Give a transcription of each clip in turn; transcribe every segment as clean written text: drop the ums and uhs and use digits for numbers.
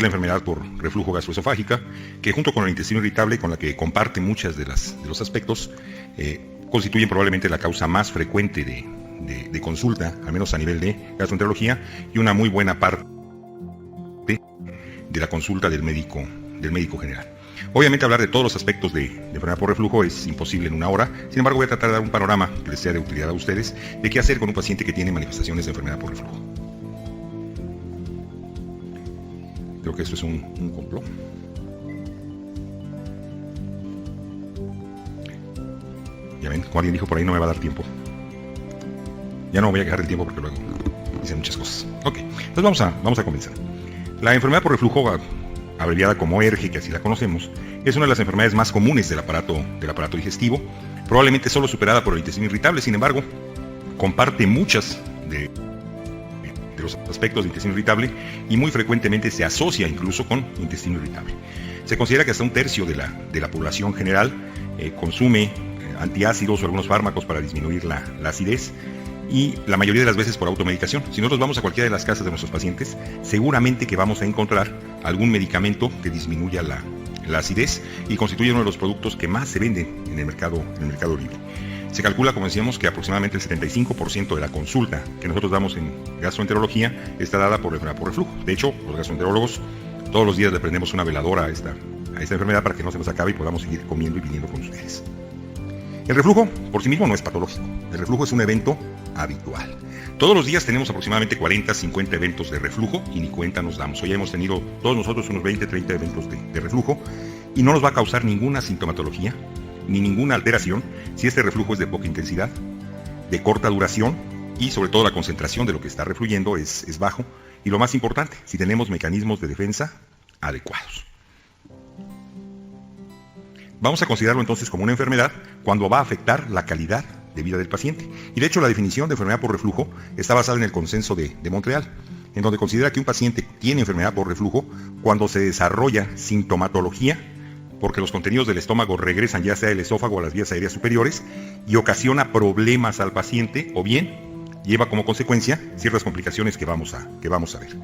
la enfermedad por reflujo gastroesofágica, que junto con el intestino irritable, con la que comparte muchas de los aspectos, constituyen probablemente la causa más frecuente de consulta, al menos a nivel de gastroenterología, y una muy buena parte de la consulta del médico general. Obviamente hablar de todos los aspectos de enfermedad por reflujo es imposible en una hora, sin embargo voy a tratar de dar un panorama que les sea de utilidad a ustedes de qué hacer con un paciente que tiene manifestaciones de enfermedad por reflujo. Creo que esto es un complot. Ya ven, como alguien dijo por ahí, no me va a dar tiempo. Ya no voy a quejar el tiempo porque luego dicen muchas cosas. Ok, entonces vamos a comenzar. La enfermedad por reflujo, abreviada como ERGE, que así la conocemos, es una de las enfermedades más comunes del aparato digestivo, probablemente solo superada por el intestino irritable. Sin embargo, comparte muchas de los aspectos del intestino irritable y muy frecuentemente se asocia incluso con intestino irritable. Se considera que hasta un tercio de la población general consume antiácidos o algunos fármacos para disminuir la acidez, y la mayoría de las veces por automedicación. Si nosotros vamos a cualquiera de las casas de nuestros pacientes, seguramente que vamos a encontrar algún medicamento que disminuya la acidez y constituye uno de los productos que más se venden en el mercado libre. Se calcula, como decíamos, que aproximadamente el 75% de la consulta que nosotros damos en gastroenterología está dada por enfermedad por reflujo. De hecho, los gastroenterólogos todos los días le prendemos una veladora a esta enfermedad para que no se nos acabe y podamos seguir comiendo y viniendo con ustedes. El reflujo por sí mismo no es patológico. El reflujo es un evento habitual. Todos los días tenemos aproximadamente 40, 50 eventos de reflujo y ni cuenta nos damos. Hoy hemos tenido todos nosotros unos 20, 30 eventos de reflujo y no nos va a causar ninguna sintomatología ni ninguna alteración si este reflujo es de poca intensidad, de corta duración y sobre todo la concentración de lo que está refluyendo es bajo, y lo más importante, si tenemos mecanismos de defensa adecuados. Vamos a considerarlo entonces como una enfermedad cuando va a afectar la calidad de vida del paciente. Y de hecho la definición de enfermedad por reflujo está basada en el consenso de Montreal, en donde considera que un paciente tiene enfermedad por reflujo cuando se desarrolla sintomatología porque los contenidos del estómago regresan ya sea del esófago a las vías aéreas superiores y ocasiona problemas al paciente, o bien lleva como consecuencia ciertas complicaciones que vamos a ver.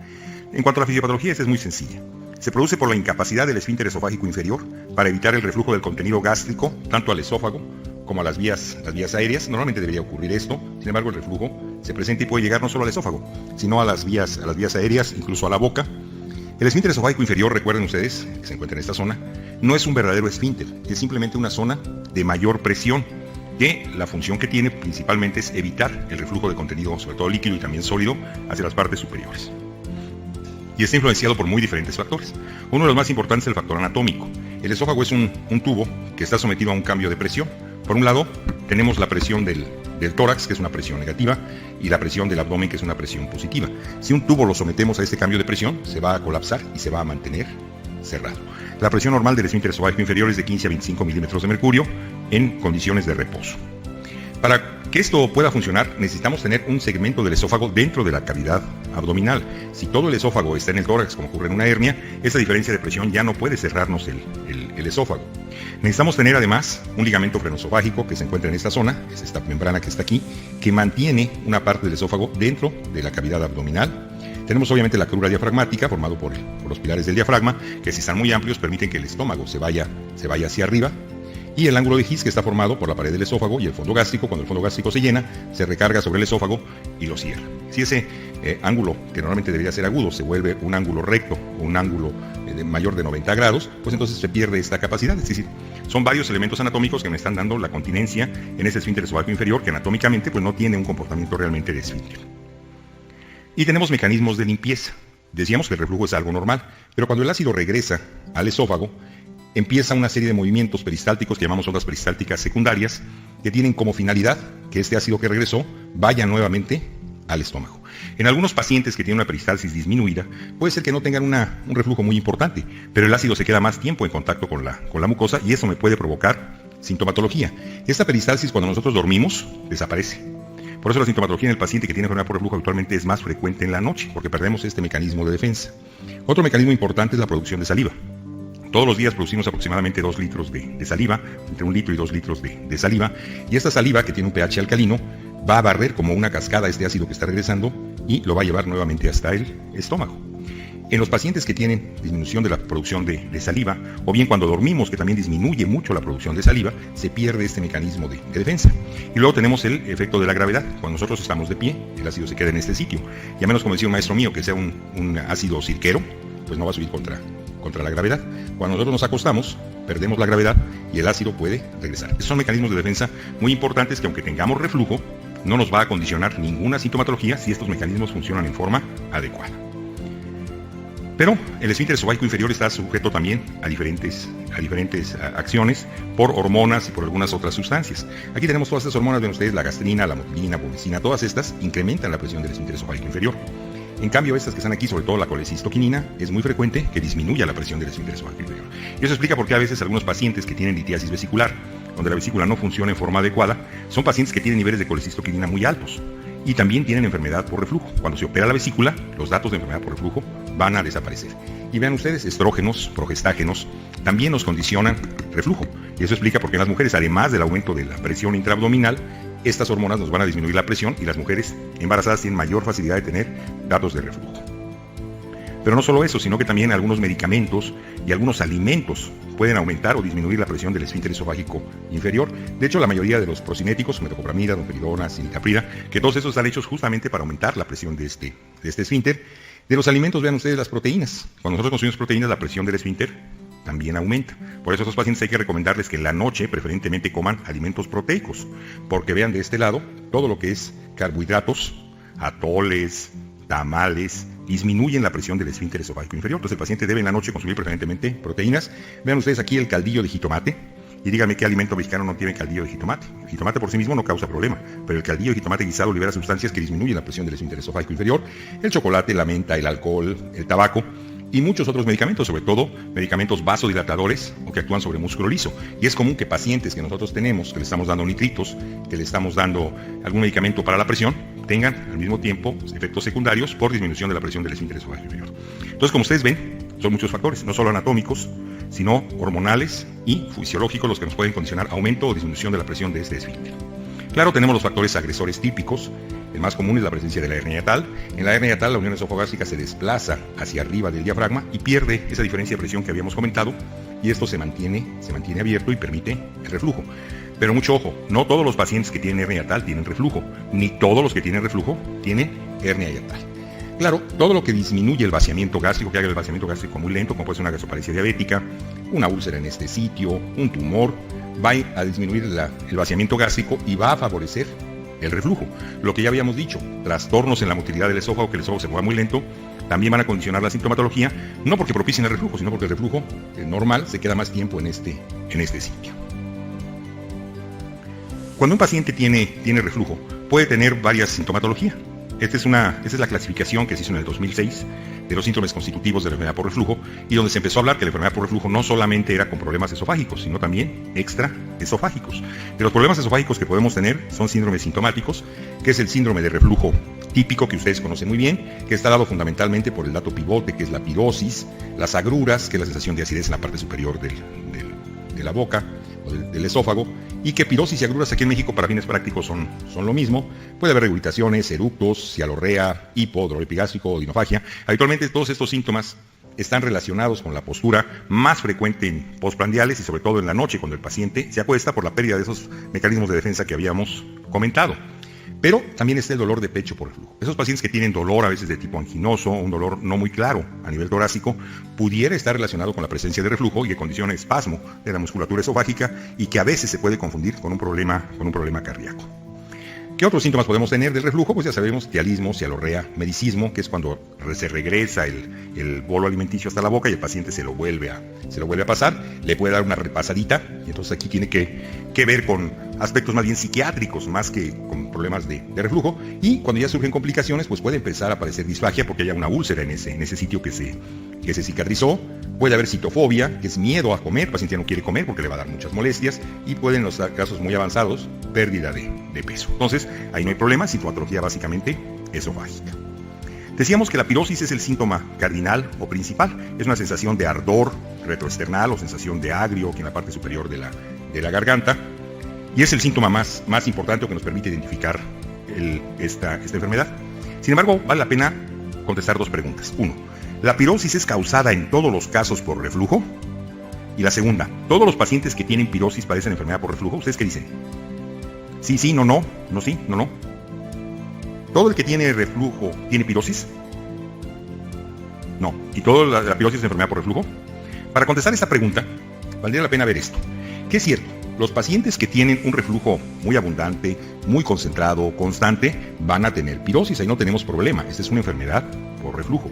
En cuanto a la fisiopatología, esta es muy sencilla. Se produce por la incapacidad del esfínter esofágico inferior para evitar el reflujo del contenido gástrico tanto al esófago como a las vías aéreas. Normalmente debería ocurrir esto, sin embargo el reflujo se presenta y puede llegar no solo al esófago, sino a las vías aéreas, incluso a la boca. El esfínter esofágico inferior, recuerden ustedes, que se encuentra en esta zona, no es un verdadero esfínter, es simplemente una zona de mayor presión, que la función que tiene principalmente es evitar el reflujo de contenido, sobre todo líquido y también sólido, hacia las partes superiores. Y está influenciado por muy diferentes factores. Uno de los más importantes es el factor anatómico. El esófago es un tubo que está sometido a un cambio de presión. Por un lado, tenemos la presión del tórax, que es una presión negativa, y la presión del abdomen, que es una presión positiva. Si un tubo lo sometemos a este cambio de presión, se va a colapsar y se va a mantener cerrado. La presión normal del esfínter esofágico inferior es de 15 a 25 milímetros de mercurio en condiciones de reposo. Para que esto pueda funcionar, necesitamos tener un segmento del esófago dentro de la cavidad abdominal. Si todo el esófago está en el tórax, como ocurre en una hernia, esa diferencia de presión ya no puede cerrarnos el esófago. Necesitamos tener además un ligamento frenosofágico que se encuentra en esta zona, es esta membrana que está aquí, que mantiene una parte del esófago dentro de la cavidad abdominal. Tenemos obviamente la crura diafragmática, formado por los pilares del diafragma, que si están muy amplios permiten que el estómago se vaya hacia arriba. Y el ángulo de His, que está formado por la pared del esófago y el fondo gástrico. Cuando el fondo gástrico se llena, se recarga sobre el esófago y lo cierra. Si ese ángulo, que normalmente debería ser agudo, se vuelve un ángulo recto o un ángulo mayor de 90 grados, pues entonces se pierde esta capacidad. Es decir, son varios elementos anatómicos que me están dando la continencia en ese esfínter esofágico inferior, que anatómicamente pues no tiene un comportamiento realmente de esfínter. Y tenemos mecanismos de limpieza. Decíamos que el reflujo es algo normal, pero cuando el ácido regresa al esófago, empieza una serie de movimientos peristálticos que llamamos ondas peristálticas secundarias, que tienen como finalidad que este ácido que regresó vaya nuevamente al estómago. En algunos pacientes que tienen una peristalsis disminuida, puede ser que no tengan un reflujo muy importante, pero el ácido se queda más tiempo en contacto con la mucosa y eso me puede provocar sintomatología. Esta peristalsis, cuando nosotros dormimos, desaparece. Por eso la sintomatología en el paciente que tiene enfermedad por reflujo habitualmente es más frecuente en la noche, porque perdemos este mecanismo de defensa. Otro mecanismo importante es la producción de saliva. Todos los días producimos aproximadamente 2 litros de saliva, entre 1 litro y 2 litros de saliva, y esta saliva, que tiene un pH alcalino, va a barrer como una cascada este ácido que está regresando y lo va a llevar nuevamente hasta el estómago. En los pacientes que tienen disminución de la producción de saliva, o bien cuando dormimos, que también disminuye mucho la producción de saliva, se pierde este mecanismo de defensa. Y luego tenemos el efecto de la gravedad. Cuando nosotros estamos de pie, el ácido se queda en este sitio. Y a menos, como decía un maestro mío, que sea un ácido cirquero, pues no va a subir contra la gravedad. Cuando nosotros nos acostamos, perdemos la gravedad y el ácido puede regresar. Esos son mecanismos de defensa muy importantes que, aunque tengamos reflujo, no nos va a condicionar ninguna sintomatología si estos mecanismos funcionan en forma adecuada. Pero el esfínter esofágico inferior está sujeto también a diferentes acciones por hormonas y por algunas otras sustancias. Aquí tenemos todas estas hormonas, ven ustedes, la gastrina, la motilina, pubescina, todas estas incrementan la presión del esfínter esofágico inferior. En cambio, estas que están aquí, sobre todo la colecistoquinina, es muy frecuente que disminuya la presión del esfínter esofágico inferior. Y eso explica por qué a veces algunos pacientes que tienen litiasis vesicular, donde la vesícula no funciona en forma adecuada, son pacientes que tienen niveles de colecistoquinina muy altos y también tienen enfermedad por reflujo. Cuando se opera la vesícula, los datos de enfermedad por reflujo van a desaparecer. Y vean ustedes, estrógenos, progestágenos, también nos condicionan reflujo. Y eso explica por qué en las mujeres, además del aumento de la presión intraabdominal, estas hormonas nos van a disminuir la presión y las mujeres embarazadas tienen mayor facilidad de tener datos de reflujo. Pero no solo eso, sino que también algunos medicamentos y algunos alimentos pueden aumentar o disminuir la presión del esfínter esofágico inferior. De hecho, la mayoría de los procinéticos, metoclopramida, domperidona, cilincaprida, que todos esos están hechos justamente para aumentar la presión de este esfínter. De los alimentos, vean ustedes las proteínas. Cuando nosotros consumimos proteínas, la presión del esfínter también aumenta. Por eso a estos pacientes hay que recomendarles que en la noche preferentemente coman alimentos proteicos, porque vean de este lado todo lo que es carbohidratos, atoles, tamales, disminuyen la presión del esfínter esofágico inferior. Entonces el paciente debe en la noche consumir preferentemente proteínas. Vean ustedes aquí el caldillo de jitomate. Y díganme qué alimento mexicano no tiene caldillo de jitomate. El jitomate por sí mismo no causa problema, pero el caldillo de jitomate guisado libera sustancias que disminuyen la presión del esfínter esofágico inferior. El chocolate, la menta, el alcohol, el tabaco y muchos otros medicamentos, sobre todo medicamentos vasodilatadores o que actúan sobre músculo liso. Y es común que pacientes que nosotros tenemos, que le estamos dando nitritos, que le estamos dando algún medicamento para la presión, tengan al mismo tiempo efectos secundarios por disminución de la presión del esfínter esofágico inferior. Entonces, como ustedes ven, son muchos factores, no solo anatómicos, sino hormonales y fisiológicos los que nos pueden condicionar aumento o disminución de la presión de este esfínter. Claro, tenemos los factores agresores típicos. El más común es la presencia de la hernia hiatal. En la hernia hiatal, la unión esofogástrica se desplaza hacia arriba del diafragma y pierde esa diferencia de presión que habíamos comentado, y esto se mantiene abierto y permite el reflujo. Pero mucho ojo, no todos los pacientes que tienen hernia hiatal tienen reflujo, ni todos los que tienen reflujo tienen hernia hiatal. Claro, todo lo que disminuye el vaciamiento gástrico, que haga el vaciamiento gástrico muy lento, como puede ser una gasoparesia diabética, una úlcera en este sitio, un tumor, va a disminuir el vaciamiento gástrico y va a favorecer el reflujo. Lo que ya habíamos dicho, trastornos en la motilidad del esófago, que el esófago se mueva muy lento, también van a condicionar la sintomatología, no porque propicien el reflujo, sino porque el reflujo normal se queda más tiempo en este sitio. Cuando un paciente tiene reflujo, puede tener varias sintomatologías. Esta es la clasificación que se hizo en el 2006 de los síntomas constitutivos de la enfermedad por reflujo, y donde se empezó a hablar que la enfermedad por reflujo no solamente era con problemas esofágicos, sino también extraesofágicos. De los problemas esofágicos que podemos tener son síndromes sintomáticos, que es el síndrome de reflujo típico que ustedes conocen muy bien, que está dado fundamentalmente por el dato pivote, que es la pirosis, las agruras, que es la sensación de acidez en la parte superior de la boca o del esófago, y que pirosis y agruras aquí en México para fines prácticos son lo mismo. Puede haber regurgitaciones, eructos, cialorrea, hipo, dolor epigástrico o dinofagia. Habitualmente todos estos síntomas están relacionados con la postura más frecuente en postprandiales y sobre todo en la noche cuando el paciente se acuesta por la pérdida de esos mecanismos de defensa que habíamos comentado. Pero también está el dolor de pecho por reflujo. Esos pacientes que tienen dolor a veces de tipo anginoso, un dolor no muy claro a nivel torácico, pudiera estar relacionado con la presencia de reflujo y que condiciona espasmo de la musculatura esofágica y que a veces se puede confundir con un problema cardíaco. ¿Qué otros síntomas podemos tener del reflujo? Pues ya sabemos, tialismo, cialorrea, medicismo, que es cuando se regresa el bolo alimenticio hasta la boca y el paciente se lo vuelve a pasar, le puede dar una repasadita, y entonces aquí tiene que ver con aspectos más bien psiquiátricos, más que con problemas de reflujo, y cuando ya surgen complicaciones, pues puede empezar a aparecer disfagia porque haya una úlcera en ese sitio que se cicatrizó. Puede haber citofobia, que es miedo a comer, el paciente no quiere comer porque le va a dar muchas molestias, y puede en los casos muy avanzados, pérdida de peso. Entonces, ahí no hay problema, sintomatología básicamente esofágica. Decíamos que la pirosis es el síntoma cardinal o principal, es una sensación de ardor retroesternal o sensación de agrio aquí en la parte superior de la garganta, y es el síntoma más importante o que nos permite identificar esta enfermedad. Sin embargo, vale la pena contestar dos preguntas. Uno, ¿La pirosis es causada en todos los casos por reflujo? Y la segunda, ¿todos los pacientes que tienen pirosis padecen enfermedad por reflujo? ¿Ustedes qué dicen? Sí, sí, no, no, no, sí, no, no. ¿Todo el que tiene reflujo tiene pirosis? No. ¿Y toda la pirosis es enfermedad por reflujo? Para contestar esta pregunta, valdría la pena ver esto. Que es cierto, los pacientes que tienen un reflujo muy abundante, muy concentrado, constante, van a tener pirosis, ahí no tenemos problema, esta es una enfermedad por reflujo.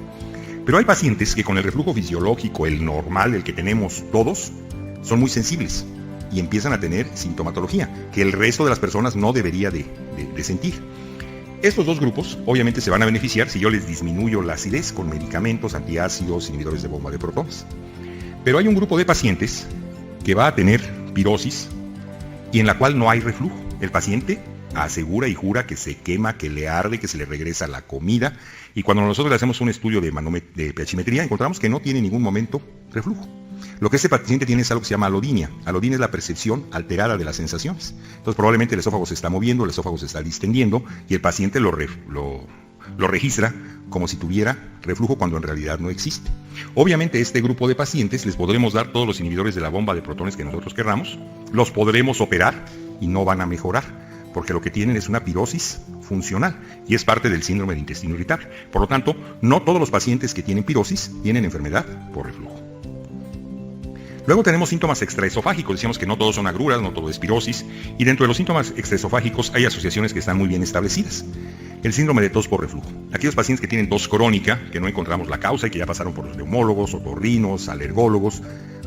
Pero hay pacientes que con el reflujo fisiológico, el normal, el que tenemos todos, son muy sensibles y empiezan a tener sintomatología que el resto de las personas no debería de sentir. Estos dos grupos obviamente se van a beneficiar si yo les disminuyo la acidez con medicamentos, antiácidos, inhibidores de bomba de protones. Pero hay un grupo de pacientes que va a tener pirosis y en la cual no hay reflujo. El paciente asegura y jura que se quema, que le arde, que se le regresa la comida, y cuando nosotros le hacemos un estudio de pHimetría encontramos que no tiene en ningún momento reflujo. Lo que este paciente tiene es algo que se llama alodinia. Alodinia es la percepción alterada de las sensaciones. Entonces probablemente el esófago se está moviendo, el esófago se está distendiendo y el paciente lo registra como si tuviera reflujo cuando en realidad no existe. Obviamente este grupo de pacientes les podremos dar todos los inhibidores de la bomba de protones que nosotros querramos, los podremos operar y no van a mejorar, porque lo que tienen es una pirosis funcional y es parte del síndrome de intestino irritable. Por lo tanto, no todos los pacientes que tienen pirosis tienen enfermedad por reflujo. Luego tenemos síntomas extraesofágicos, decíamos que no todos son agruras, no todo es pirosis, y dentro de los síntomas extraesofágicos hay asociaciones que están muy bien establecidas. El síndrome de tos por reflujo. Aquellos pacientes que tienen tos crónica, que no encontramos la causa y que ya pasaron por los neumólogos, otorrinos, alergólogos,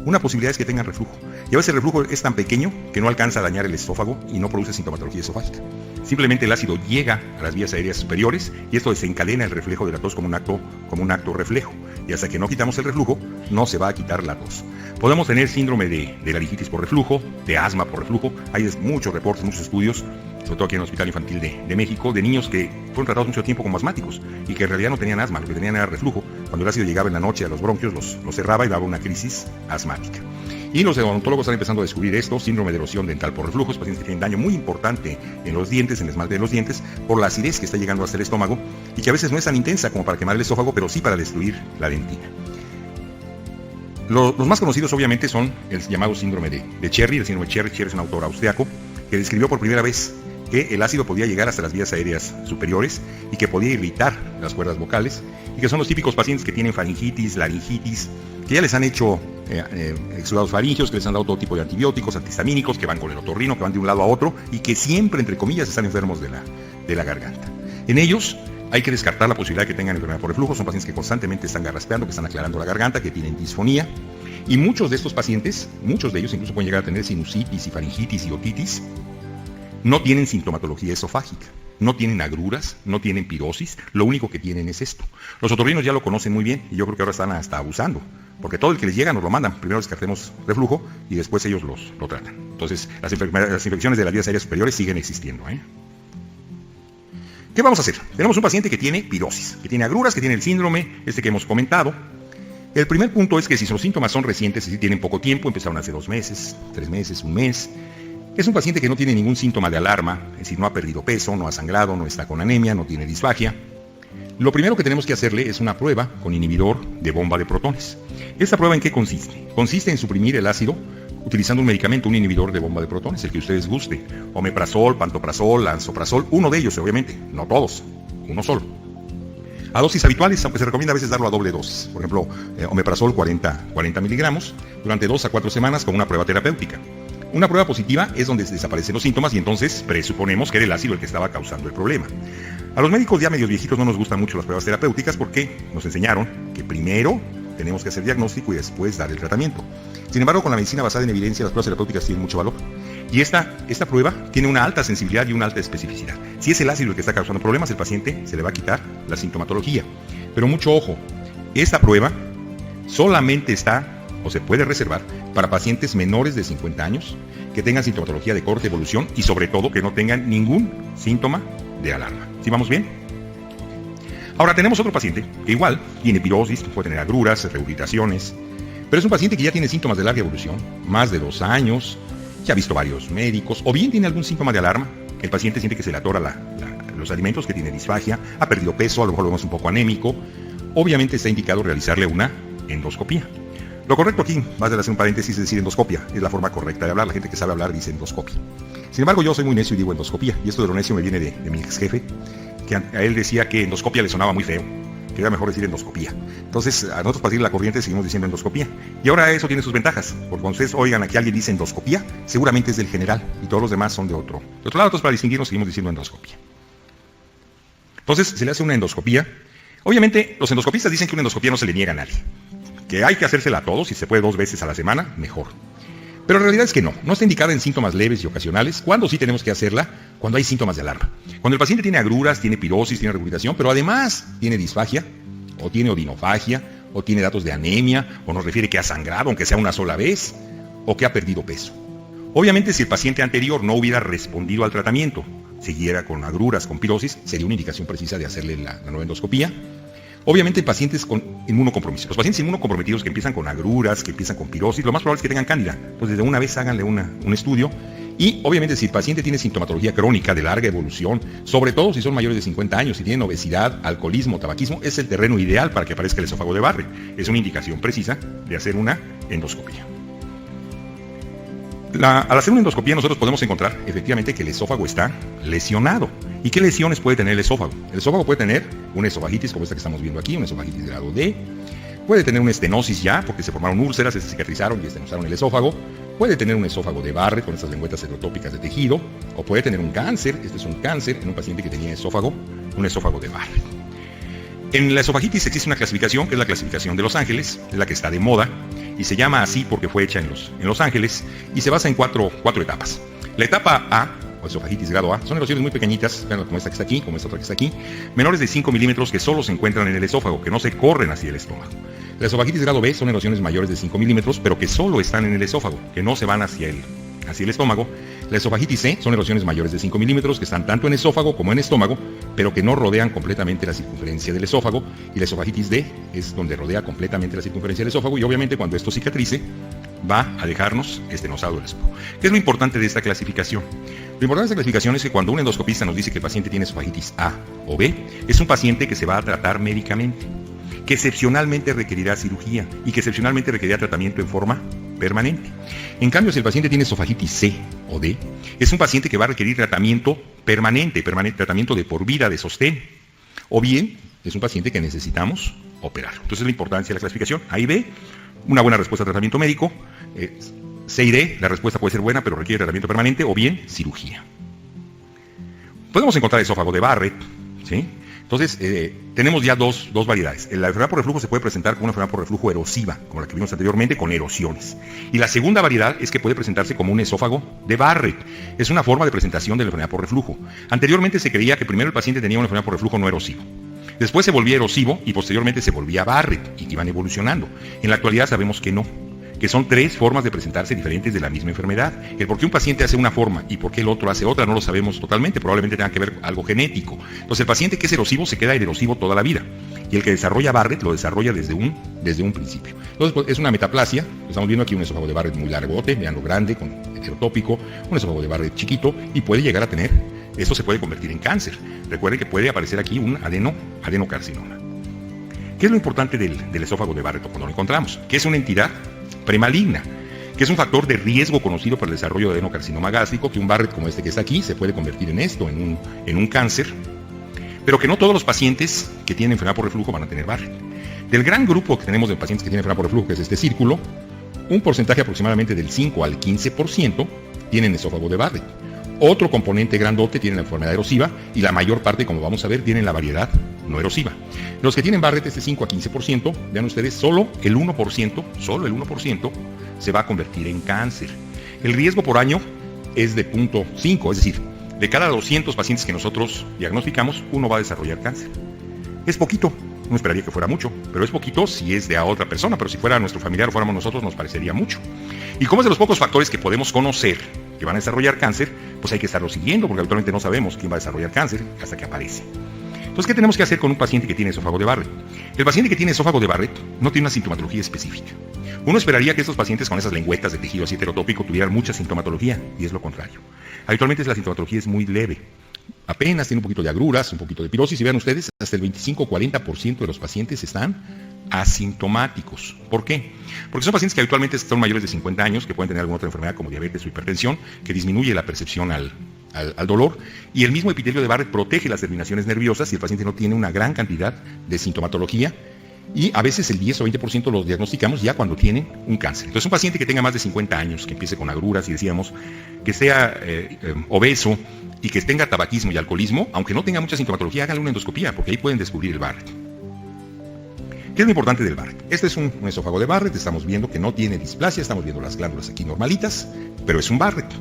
una posibilidad es que tengan reflujo. Y a veces el reflujo es tan pequeño que no alcanza a dañar el esófago y no produce sintomatología esofágica. Simplemente el ácido llega a las vías aéreas superiores y esto desencadena el reflejo de la tos como un acto reflejo. Y hasta que no quitamos el reflujo, no se va a quitar la tos. Podemos tener síndrome de laringitis por reflujo, de asma por reflujo. Hay muchos reportes, muchos estudios, sobre todo aquí en el Hospital Infantil de México, de niños que fueron tratados mucho tiempo como asmáticos y que en realidad no tenían asma, lo que tenían era reflujo. Cuando el ácido llegaba en la noche a los bronquios, los cerraba y daba una crisis asmática. Y los odontólogos están empezando a descubrir esto, síndrome de erosión dental por reflujo, pacientes que tienen daño muy importante en los dientes, en el esmalte de los dientes, por la acidez que está llegando hasta el estómago y que a veces no es tan intensa como para quemar el esófago, pero sí para destruir la dentina. Los más conocidos obviamente son el llamado síndrome de Cherry. El síndrome de Cherry es un autor austriaco que describió por primera vez que el ácido podía llegar hasta las vías aéreas superiores y que podía irritar las cuerdas vocales, y que son los típicos pacientes que tienen faringitis, laringitis, que ya les han hecho exudados faringios, que les han dado todo tipo de antibióticos, antihistamínicos, que van con el otorrino, que van de un lado a otro y que siempre, entre comillas, están enfermos de la garganta. En ellos hay que descartar la posibilidad de que tengan enfermedad por reflujo. Son pacientes que constantemente están garraspeando, que están aclarando la garganta, que tienen disfonía. Y muchos de estos pacientes, muchos de ellos incluso pueden llegar a tener sinusitis y faringitis y otitis, no tienen sintomatología esofágica, no tienen agruras, no tienen pirosis, lo único que tienen es esto. Los otorrinos ya lo conocen muy bien y yo creo que ahora están hasta abusando, porque todo el que les llega nos lo mandan. Primero descartemos reflujo y después ellos lo tratan. Entonces las infecciones de las vías aéreas superiores siguen existiendo. ¿Qué vamos a hacer? Tenemos un paciente que tiene pirosis, que tiene agruras, que tiene el síndrome que hemos comentado. El primer punto es que si los síntomas son recientes, si tienen poco tiempo, empezaron hace 2 meses, 3 meses, 1 mes, es un paciente que no tiene ningún síntoma de alarma, es decir, no ha perdido peso, no ha sangrado, no está con anemia, no tiene disfagia. Lo primero que tenemos que hacerle es una prueba con inhibidor de bomba de protones. ¿Esta prueba en qué consiste? Consiste en suprimir el ácido utilizando un medicamento, un inhibidor de bomba de protones, el que ustedes guste. Omeprazol, pantoprazol, lansoprazol, uno de ellos, obviamente, no todos, uno solo. A dosis habituales, aunque se recomienda a veces darlo a doble dosis. Por ejemplo, omeprazol 40 miligramos durante 2 a 4 semanas con una prueba terapéutica. Una prueba positiva es donde desaparecen los síntomas y entonces presuponemos que era el ácido el que estaba causando el problema. A los médicos ya medios viejitos no nos gustan mucho las pruebas terapéuticas porque nos enseñaron que primero tenemos que hacer diagnóstico y después dar el tratamiento. Sin embargo, con la medicina basada en evidencia, las pruebas terapéuticas tienen mucho valor. Y esta prueba tiene una alta sensibilidad y una alta especificidad. Si es el ácido el que está causando problemas, el paciente se le va a quitar la sintomatología. Pero mucho ojo, esta prueba solamente está o se puede reservar para pacientes menores de 50 años que tengan sintomatología de corta evolución y sobre todo que no tengan ningún síntoma de alarma. ¿Sí vamos bien? Ahora tenemos otro paciente que igual tiene pirosis, puede tener agruras, rehabilitaciones, pero es un paciente que ya tiene síntomas de larga evolución, más de 2 años, ya ha visto varios médicos, o bien tiene algún síntoma de alarma. El paciente siente que se le atora los alimentos, que tiene disfagia, ha perdido peso, a lo mejor lo vemos un poco anémico, obviamente está indicado realizarle una endoscopía. Lo correcto aquí, vas a hacer un paréntesis, es decir endoscopia, es la forma correcta de hablar. La gente que sabe hablar dice endoscopia. Sin embargo, yo soy muy necio y digo endoscopía, y esto de lo necio me viene de mi ex jefe, que a él decía que endoscopia le sonaba muy feo, que era mejor decir endoscopía. Entonces, a nosotros para seguir la corriente seguimos diciendo endoscopía. Y ahora eso tiene sus ventajas, porque cuando ustedes oigan aquí alguien dice endoscopía, seguramente es del general, y todos los demás son de otro lado. Entonces, para distinguirnos seguimos diciendo endoscopía. Entonces, se le hace una endoscopía. Obviamente, los endoscopistas dicen que una endoscopía no se le niega a nadie, que hay que hacérsela a todos, si se puede 2 veces a la semana, mejor. Pero la realidad es que no está indicada en síntomas leves y ocasionales. ¿Cuándo sí tenemos que hacerla? Cuando hay síntomas de alarma. Cuando el paciente tiene agruras, tiene pirosis, tiene regurgitación, pero además tiene disfagia, o tiene odinofagia, o tiene datos de anemia, o nos refiere que ha sangrado, aunque sea una sola vez, o que ha perdido peso. Obviamente, si el paciente anterior no hubiera respondido al tratamiento, siguiera con agruras, con pirosis, sería una indicación precisa de hacerle la nueva endoscopía. Obviamente pacientes con inmunocompromiso. Los pacientes inmunocomprometidos que empiezan con agruras, que empiezan con pirosis, lo más probable es que tengan cándida. Entonces, de una vez háganle un estudio. Y obviamente si el paciente tiene sintomatología crónica de larga evolución, sobre todo si son mayores de 50 años, si tienen obesidad, alcoholismo, tabaquismo, es el terreno ideal para que aparezca el esófago de Barrett. Es una indicación precisa de hacer una endoscopía. Al hacer una endoscopía nosotros podemos encontrar efectivamente que el esófago está lesionado. ¿Y qué lesiones puede tener el esófago? El esófago puede tener una esofagitis como esta que estamos viendo aquí, una esofagitis grado D. Puede tener una estenosis ya, porque se formaron úlceras, se cicatrizaron y estenosaron el esófago. Puede tener un esófago de Barrett con estas lengüetas heterotópicas de tejido. O puede tener un cáncer, este es un cáncer en un paciente que tenía un esófago de Barrett. En la esofagitis existe una clasificación, que es la clasificación de Los Ángeles, es la que está de moda, y se llama así porque fue hecha en Los Ángeles, y se basa en cuatro etapas. La etapa A, o esofagitis grado A, son erosiones muy pequeñitas, como esta que está aquí, como esta otra que está aquí, menores de 5 milímetros que solo se encuentran en el esófago, que no se corren hacia el estómago. La esofagitis grado B son erosiones mayores de 5 milímetros, pero que solo están en el esófago, que no se van hacia el estómago. La esofagitis C son erosiones mayores de 5 milímetros que están tanto en esófago como en estómago, pero que no rodean completamente la circunferencia del esófago. Y la esofagitis D es donde rodea completamente la circunferencia del esófago, y obviamente cuando esto cicatrice va a dejarnos estenosado el esófago. ¿Qué es lo importante de esta clasificación? Lo importante de esta clasificación es que cuando un endoscopista nos dice que el paciente tiene esofagitis A o B, es un paciente que se va a tratar médicamente, que excepcionalmente requerirá cirugía y que excepcionalmente requerirá tratamiento en forma permanente. En cambio, si el paciente tiene esofagitis C o D, es un paciente que va a requerir tratamiento permanente, tratamiento de por vida, de sostén, o bien es un paciente que necesitamos operarlo. Entonces, la importancia de la clasificación: A y B, una buena respuesta a tratamiento médico; C y D, la respuesta puede ser buena, pero requiere tratamiento permanente, o bien cirugía. Podemos encontrar esófago de Barrett, ¿sí? Entonces, tenemos ya dos variedades. La enfermedad por reflujo se puede presentar como una enfermedad por reflujo erosiva, como la que vimos anteriormente, con erosiones. Y la segunda variedad es que puede presentarse como un esófago de Barrett. Es una forma de presentación de la enfermedad por reflujo. Anteriormente se creía que primero el paciente tenía una enfermedad por reflujo no erosivo. Después se volvía erosivo y posteriormente se volvía Barrett, y que iban evolucionando. En la actualidad sabemos que no, que son 3 formas de presentarse diferentes de la misma enfermedad. El por qué un paciente hace una forma y por qué el otro hace otra no lo sabemos totalmente, probablemente tenga que ver algo genético. Entonces el paciente que es erosivo se queda erosivo toda la vida, y el que desarrolla Barrett lo desarrolla desde un principio. Entonces pues, es una metaplasia. Estamos viendo aquí un esófago de Barrett muy largote, vean lo grande, con heterotópico, un esófago de Barrett chiquito, y puede llegar a tener, esto se puede convertir en cáncer. Recuerden que puede aparecer aquí un adenocarcinoma. ¿Qué es lo importante del esófago de Barrett cuando lo encontramos? Que es una entidad premaligna, que es un factor de riesgo conocido para el desarrollo de adenocarcinoma gástrico, que un Barrett como este que está aquí se puede convertir en esto, en un cáncer, pero que no todos los pacientes que tienen enfermedad por reflujo van a tener Barrett. Del gran grupo que tenemos de pacientes que tienen enfermedad por reflujo, que es este círculo, un porcentaje aproximadamente del 5 al 15% tienen esófago de Barrett. Otro componente grandote tiene la enfermedad erosiva, y la mayor parte, como vamos a ver, tienen la variedad no erosiva. Los que tienen Barrett, este 5 a 15%, vean ustedes, solo el 1% se va a convertir en cáncer. El riesgo por año es de 0.5, es decir, de cada 200 pacientes que nosotros diagnosticamos, uno va a desarrollar cáncer. Es poquito, no esperaría que fuera mucho, pero es poquito si es de a otra persona, pero si fuera nuestro familiar o fuéramos nosotros, nos parecería mucho. Y como es de los pocos factores que podemos conocer que van a desarrollar cáncer, pues hay que estarlo siguiendo, porque habitualmente no sabemos quién va a desarrollar cáncer hasta que aparece. Entonces, ¿qué tenemos que hacer con un paciente que tiene esófago de Barrett? El paciente que tiene esófago de Barrett no tiene una sintomatología específica. Uno esperaría que estos pacientes con esas lengüetas de tejido así heterotópico tuvieran mucha sintomatología, y es lo contrario. Habitualmente la sintomatología es muy leve. apenas tiene un poquito de agruras, un poquito de pirosis, y vean ustedes, hasta el 25-40% de los pacientes están asintomáticos. ¿Por qué? Porque son pacientes que habitualmente son mayores de 50 años, que pueden tener alguna otra enfermedad como diabetes o hipertensión, que disminuye la percepción al dolor, y el mismo epitelio de Barrett protege las terminaciones nerviosas y el paciente no tiene una gran cantidad de sintomatología, y a veces el 10 o 20% los diagnosticamos ya cuando tienen un cáncer. Entonces un paciente que tenga más de 50 años, que empiece con agruras y decíamos, que sea obeso y que tenga tabaquismo y alcoholismo, aunque no tenga mucha sintomatología, háganle una endoscopía, porque ahí pueden descubrir el Barrett. ¿Qué es lo importante del Barrett? Este es un esófago de Barrett, estamos viendo que no tiene displasia, estamos viendo las glándulas aquí normalitas, pero es un Barrett.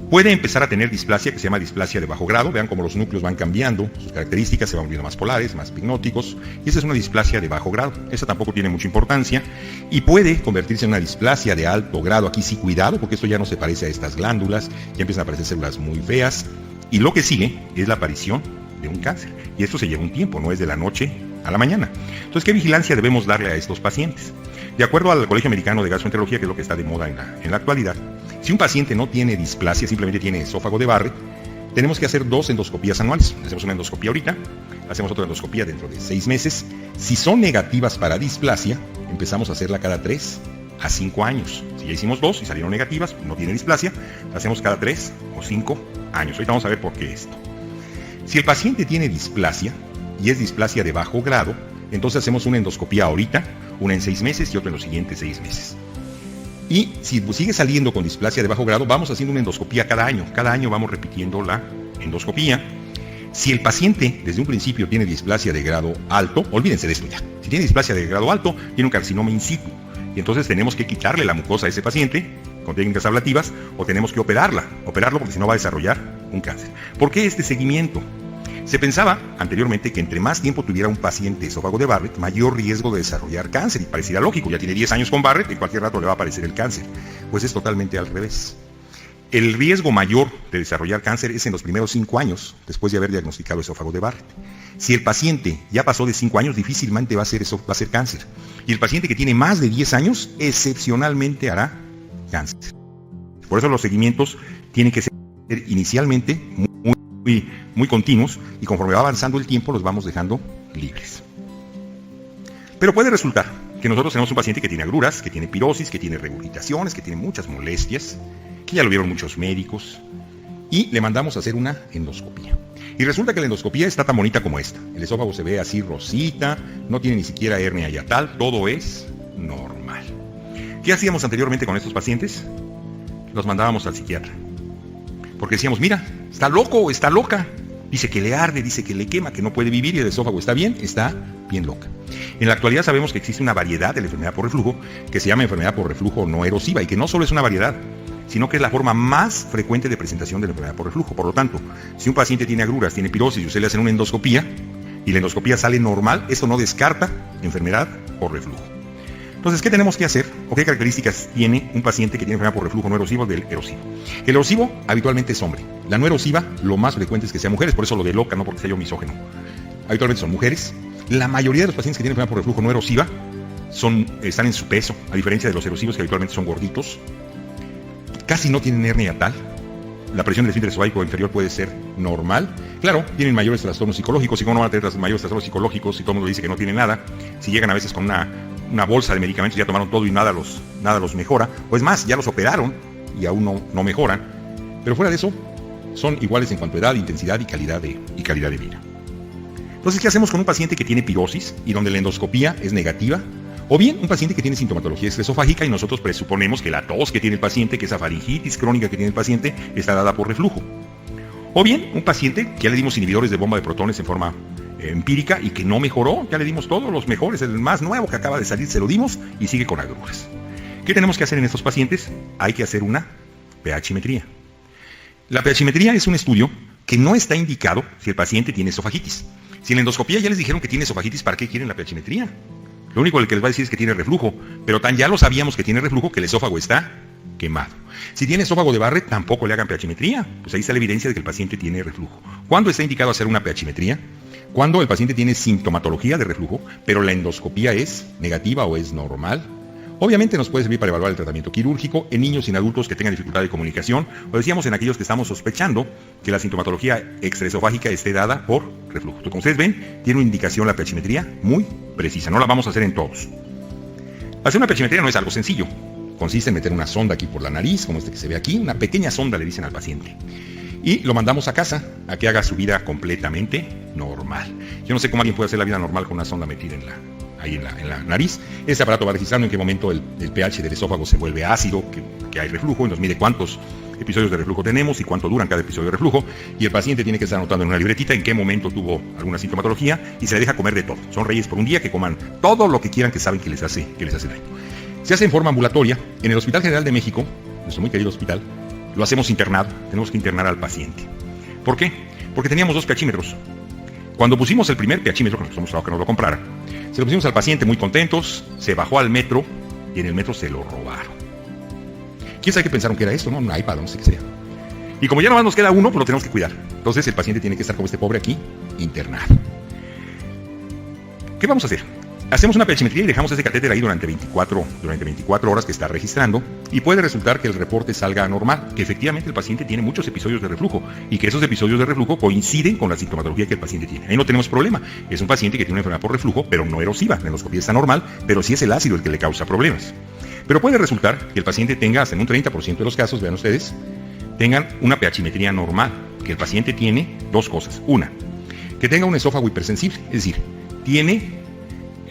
Puede empezar a tener displasia, que se llama displasia de bajo grado. Vean cómo los núcleos van cambiando, sus características se van volviendo más polares, más pignóticos, y esa es una displasia de bajo grado. Esa tampoco tiene mucha importancia, y puede convertirse en una displasia de alto grado. Aquí sí, cuidado, porque esto ya no se parece a estas glándulas, ya empiezan a aparecer células muy feas, y lo que sigue es la aparición de un cáncer. Y esto se lleva un tiempo, no es de la noche a la mañana. Entonces, ¿qué vigilancia debemos darle a estos pacientes? De acuerdo al Colegio Americano de Gastroenterología, que es lo que está de moda en la actualidad, si un paciente no tiene displasia, simplemente tiene esófago de Barrett, tenemos que hacer 2 endoscopías anuales. Hacemos una endoscopía ahorita, hacemos otra endoscopía dentro de 6 meses. Si son negativas para displasia, empezamos a hacerla cada 3 a 5 años. Si ya hicimos 2 y salieron negativas, no tiene displasia, la hacemos cada 3 o 5 años. Ahorita vamos a ver por qué esto. Si el paciente tiene displasia, y es displasia de bajo grado, entonces hacemos una endoscopía ahorita, una en 6 meses y otra en los siguientes 6 meses. Y si sigue saliendo con displasia de bajo grado, vamos haciendo una endoscopía cada año. Cada año vamos repitiendo la endoscopía. Si el paciente desde un principio tiene displasia de grado alto, olvídense de esto ya. Si tiene displasia de grado alto, tiene un carcinoma in situ. Y entonces tenemos que quitarle la mucosa a ese paciente con técnicas ablativas o tenemos que operarlo porque si no va a desarrollar un cáncer. ¿Por qué este seguimiento? Se pensaba anteriormente que entre más tiempo tuviera un paciente esófago de Barrett, mayor riesgo de desarrollar cáncer, y pareciera lógico, ya tiene 10 años con Barrett, en cualquier rato le va a aparecer el cáncer. Pues es totalmente al revés. El riesgo mayor de desarrollar cáncer es en los primeros 5 años, después de haber diagnosticado esófago de Barrett. Si el paciente ya pasó de 5 años, difícilmente va a ser cáncer. Y el paciente que tiene más de 10 años, excepcionalmente hará cáncer. Por eso los seguimientos tienen que ser inicialmente muy continuos, y conforme va avanzando el tiempo los vamos dejando libres. Pero puede resultar que nosotros tenemos un paciente que tiene agruras, que tiene pirosis, que tiene regurgitaciones, que tiene muchas molestias, que ya lo vieron muchos médicos, y le mandamos a hacer una endoscopía. Y resulta que la endoscopía está tan bonita como esta. El esófago se ve así rosita, no tiene ni siquiera hernia hiatal, todo es normal. ¿Qué hacíamos anteriormente con estos pacientes? Los mandábamos al psiquiatra. Porque decíamos, mira, está loco o está loca. Dice que le arde, dice que le quema, que no puede vivir, y el esófago está bien loca. En la actualidad sabemos que existe una variedad de la enfermedad por reflujo que se llama enfermedad por reflujo no erosiva, y que no solo es una variedad, sino que es la forma más frecuente de presentación de la enfermedad por reflujo. Por lo tanto, si un paciente tiene agruras, tiene pirosis y usted le hace una endoscopía y la endoscopía sale normal, esto no descarta enfermedad por reflujo. Entonces, ¿qué tenemos que hacer? ¿O qué características tiene un paciente que tiene enfermedad por reflujo no erosivo del erosivo? El erosivo habitualmente es hombre. La no erosiva, lo más frecuente es que sean mujeres, por eso lo de loca, no porque sea yo misógino. Habitualmente son mujeres. La mayoría de los pacientes que tienen enfermedad por reflujo no erosiva están en su peso, a diferencia de los erosivos, que habitualmente son gorditos. Casi no tienen hernia hiatal. La presión del esfínter esofágico inferior puede ser normal. Claro, tienen mayores trastornos psicológicos, y cómo no van a tener mayores trastornos psicológicos si todo el mundo dice que no tiene nada. Si llegan a veces con una bolsa de medicamentos, ya tomaron todo y nada los mejora, o es más, ya los operaron y aún no mejoran, pero fuera de eso son iguales en cuanto a edad, intensidad y calidad de vida. Entonces, ¿qué hacemos con un paciente que tiene pirosis y donde la endoscopía es negativa? O bien un paciente que tiene sintomatología esofágica y nosotros presuponemos que la tos que tiene el paciente, que esa faringitis crónica que tiene el paciente, está dada por reflujo. O bien un paciente que ya le dimos inhibidores de bomba de protones en forma empírica y que no mejoró, ya le dimos todos los mejores, el más nuevo que acaba de salir se lo dimos y sigue con agruras. ¿Qué tenemos que hacer en estos pacientes? Hay que hacer una pHimetría. La pHimetría es un estudio que no está indicado si el paciente tiene esofagitis. Si en la endoscopía ya les dijeron que tiene esofagitis, ¿para qué quieren la pHimetría? Lo único que les va a decir es que tiene reflujo, pero ya lo sabíamos que tiene reflujo, que el esófago está quemado. Si tiene esófago de Barrett, tampoco le hagan pHimetría. Pues ahí está la evidencia de que el paciente tiene reflujo. ¿Cuándo está indicado hacer una pHimetría? Cuando el paciente tiene sintomatología de reflujo, pero la endoscopía es negativa o es normal. Obviamente nos puede servir para evaluar el tratamiento quirúrgico en niños y en adultos que tengan dificultad de comunicación, o decíamos en aquellos que estamos sospechando que la sintomatología extraesofágica esté dada por reflujo. Entonces, como ustedes ven, tiene una indicación la pH-metría muy precisa. No la vamos a hacer en todos. Hacer una pH-metría no es algo sencillo. Consiste en meter una sonda aquí por la nariz, como este que se ve aquí, una pequeña sonda le dicen al paciente. Y lo mandamos a casa a que haga su vida completamente normal. Yo no sé cómo alguien puede hacer la vida normal con una sonda metida ahí en la nariz. Ese aparato va registrando en qué momento el pH del esófago se vuelve ácido, que hay reflujo, y nos mide cuántos episodios de reflujo tenemos y cuánto duran cada episodio de reflujo. Y el paciente tiene que estar anotando en una libretita en qué momento tuvo alguna sintomatología y se le deja comer de todo. Son reyes por un día, que coman todo lo que quieran, que saben que les hace daño. Se hace en forma ambulatoria. En el Hospital General de México, nuestro muy querido hospital, lo hacemos internado. Tenemos que internar al paciente. ¿Por qué? Porque teníamos 2 pHímetros. Cuando pusimos el primer pHímetro, que nos mostraba que nos lo comprara, se lo pusimos al paciente muy contentos, se bajó al metro y en el metro se lo robaron. ¿Quién sabe qué pensaron que era esto? ¿No? Un iPad, no sé qué sea. Y como ya nomás nos queda uno, pues lo tenemos que cuidar. Entonces el paciente tiene que estar como este pobre aquí, internado. ¿Qué vamos a hacer? Hacemos una pH-metría y dejamos ese catéter ahí durante 24 horas que está registrando, y puede resultar que el reporte salga anormal, que efectivamente el paciente tiene muchos episodios de reflujo y que esos episodios de reflujo coinciden con la sintomatología que el paciente tiene. Ahí no tenemos problema. Es un paciente que tiene una enfermedad por reflujo, pero no erosiva. La endoscopía está normal, pero sí es el ácido el que le causa problemas. Pero puede resultar que el paciente tenga, hasta en un 30% de los casos, vean ustedes, tengan una pH-metría normal, que el paciente tiene 2 cosas. Una, que tenga un esófago hipersensible, es decir, tiene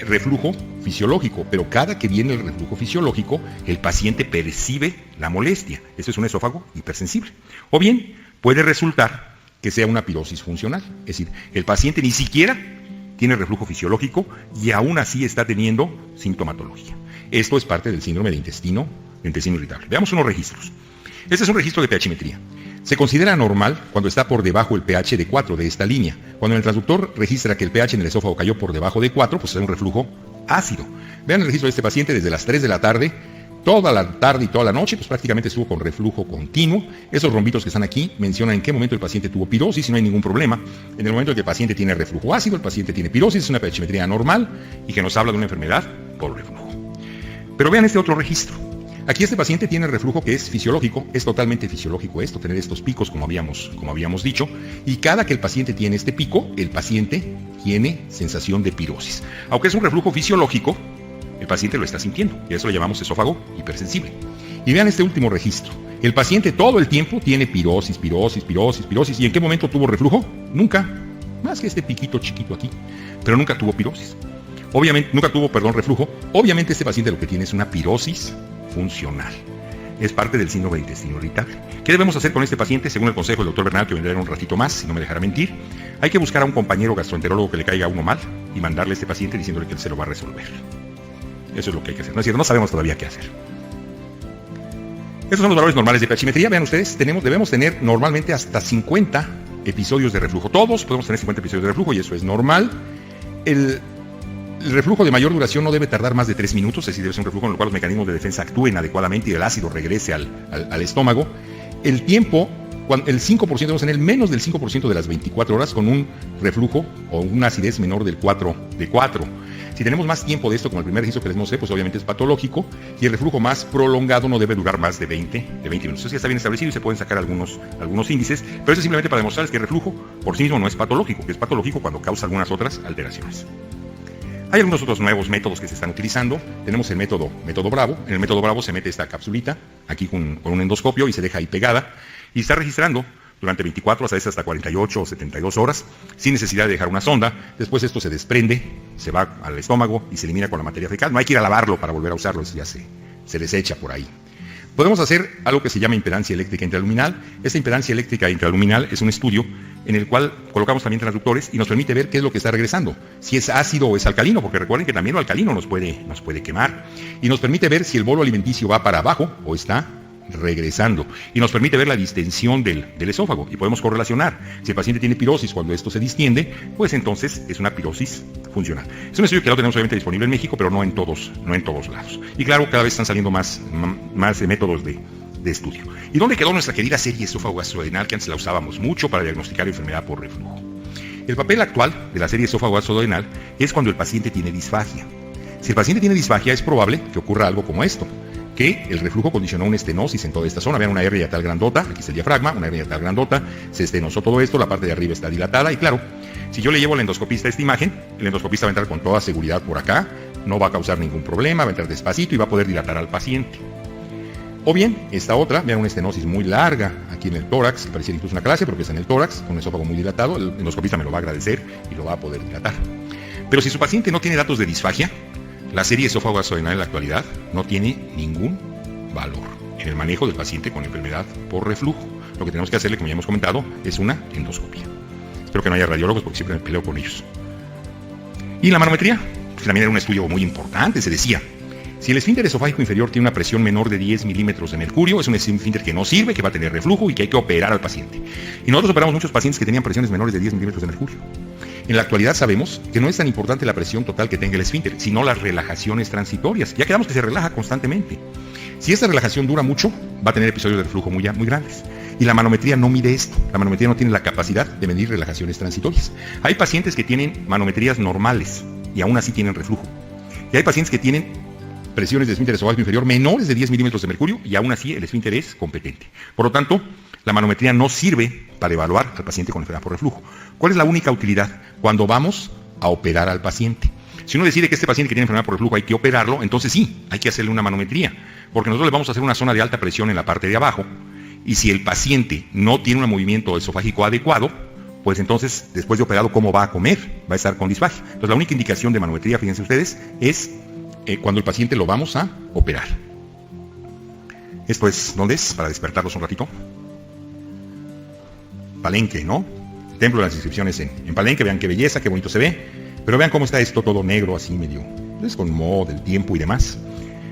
reflujo fisiológico, pero cada que viene el reflujo fisiológico, el paciente percibe la molestia. Eso es un esófago hipersensible. O bien, puede resultar que sea una pirosis funcional, es decir, el paciente ni siquiera tiene reflujo fisiológico y aún así está teniendo sintomatología. Esto es parte del síndrome de intestino irritable. Veamos unos registros. Este es un registro de pH-metría. Se considera normal cuando está por debajo el pH de 4 de esta línea. Cuando en el transductor registra que el pH en el esófago cayó por debajo de 4, pues es un reflujo ácido. Vean el registro de este paciente desde las 3 de la tarde, toda la tarde y toda la noche, pues prácticamente estuvo con reflujo continuo. Esos rombitos que están aquí mencionan en qué momento el paciente tuvo pirosis y no hay ningún problema. En el momento en que el paciente tiene reflujo ácido, el paciente tiene pirosis, es una pH-metría normal y que nos habla de una enfermedad por reflujo. Pero vean este otro registro. Aquí este paciente tiene reflujo que es fisiológico, es totalmente fisiológico esto, tener estos picos como habíamos dicho, y cada que el paciente tiene este pico, el paciente tiene sensación de pirosis. Aunque es un reflujo fisiológico, el paciente lo está sintiendo, y eso lo llamamos esófago hipersensible. Y vean este último registro. El paciente todo el tiempo tiene pirosis, ¿y en qué momento tuvo reflujo? Nunca, más que este piquito chiquito aquí, pero nunca tuvo pirosis. Nunca tuvo reflujo. Obviamente este paciente lo que tiene es una pirosis funcional. Es parte del síndrome de intestino irritable. ¿Qué debemos hacer con este paciente? Según el consejo del doctor Bernal, que vendrá en un ratito más, si no me dejara mentir, hay que buscar a un compañero gastroenterólogo que le caiga a uno mal y mandarle a este paciente diciéndole que él se lo va a resolver. Eso es lo que hay que hacer. No es cierto, no sabemos todavía qué hacer. Estos son los valores normales de pH-metría. Vean ustedes, debemos tener normalmente hasta 50 episodios de reflujo. Todos podemos tener 50 episodios de reflujo y eso es normal. El reflujo de mayor duración no debe tardar más de 3 minutos, es decir, debe ser un reflujo en el cual los mecanismos de defensa actúen adecuadamente y el ácido regrese al estómago. El tiempo, el 5%, debemos tener menos del 5% de las 24 horas con un reflujo o una acidez menor del 4. Si tenemos más tiempo de esto, como el primer registro que les mostré, pues obviamente es patológico, y el reflujo más prolongado no debe durar más de 20 minutos. Eso ya está bien establecido y se pueden sacar algunos índices, pero eso es simplemente para demostrarles que el reflujo por sí mismo no es patológico, que es patológico cuando causa algunas otras alteraciones. Hay algunos otros nuevos métodos que se están utilizando. Tenemos el método Bravo. En el método Bravo se mete esta capsulita aquí con un endoscopio y se deja ahí pegada y está registrando durante 24 hasta 48 o 72 horas sin necesidad de dejar una sonda. Después esto se desprende, se va al estómago y se elimina con la materia fecal. No hay que ir a lavarlo para volver a usarlo, eso ya se desecha por ahí. Podemos hacer algo que se llama impedancia eléctrica intraluminal. Esta impedancia eléctrica intraluminal es un estudio en el cual colocamos también transductores y nos permite ver qué es lo que está regresando, si es ácido o es alcalino, porque recuerden que también lo alcalino nos puede quemar, y nos permite ver si el bolo alimenticio va para abajo o está regresando, y nos permite ver la distensión del esófago, y podemos correlacionar. Si el paciente tiene pirosis cuando esto se distiende, pues entonces es una pirosis funcional. Es un estudio que no tenemos obviamente disponible en México, pero no en todos lados. Y claro, cada vez están saliendo más métodos de estudio. ¿Y dónde quedó nuestra querida serie esófago gastrodenal, que antes la usábamos mucho para diagnosticar enfermedad por reflujo? El papel actual de la serie esófago gastrodenal es cuando el paciente tiene disfagia. Si el paciente tiene disfagia, es probable que ocurra algo como esto, que el reflujo condicionó una estenosis en toda esta zona. Vean una hernia tal grandota, aquí está el diafragma, una hernia tal grandota, se estenosó todo esto, la parte de arriba está dilatada y claro, si yo le llevo al endoscopista esta imagen, el endoscopista va a entrar con toda seguridad por acá, no va a causar ningún problema, va a entrar despacito y va a poder dilatar al paciente. O bien, esta otra, vean una estenosis muy larga aquí en el tórax, pareciera incluso una clase, pero que está en el tórax, con un esófago muy dilatado, el endoscopista me lo va a agradecer y lo va a poder dilatar. Pero si su paciente no tiene datos de disfagia, la serie esófago gasodenal en la actualidad no tiene ningún valor en el manejo del paciente con enfermedad por reflujo. Lo que tenemos que hacerle, como ya hemos comentado, es una endoscopia. Espero que no haya radiólogos porque siempre me peleo con ellos. Y la manometría, pues también era un estudio muy importante, se decía. Si el esfínter esofágico inferior tiene una presión menor de 10 milímetros de mercurio, es un esfínter que no sirve, que va a tener reflujo y que hay que operar al paciente. Y nosotros operamos muchos pacientes que tenían presiones menores de 10 milímetros de mercurio. En la actualidad sabemos que no es tan importante la presión total que tenga el esfínter, sino las relajaciones transitorias. Ya quedamos que se relaja constantemente. Si esta relajación dura mucho, va a tener episodios de reflujo muy grandes. Y la manometría no mide esto. La manometría no tiene la capacidad de medir relajaciones transitorias. Hay pacientes que tienen manometrías normales y aún así tienen reflujo. Y hay pacientes que tienen presiones de esfínter esofágico inferior menores de 10 milímetros de mercurio y aún así el esfínter es competente. Por lo tanto, la manometría no sirve para evaluar al paciente con enfermedad por reflujo. ¿Cuál es la única utilidad? Cuando vamos a operar al paciente. Si uno decide que este paciente que tiene enfermedad por reflujo hay que operarlo, entonces sí, hay que hacerle una manometría, porque nosotros le vamos a hacer una zona de alta presión en la parte de abajo, y si el paciente no tiene un movimiento esofágico adecuado, pues entonces, después de operado, ¿cómo va a comer? Va a estar con disfagia. Entonces, la única indicación de manometría, fíjense ustedes, es cuando el paciente lo vamos a operar. Esto es, ¿dónde es? Para despertarlos un ratito. Palenque, ¿no? El templo de las inscripciones en Palenque, vean qué belleza, qué bonito se ve, pero vean cómo está esto todo negro, así medio, pues con moho del tiempo y demás.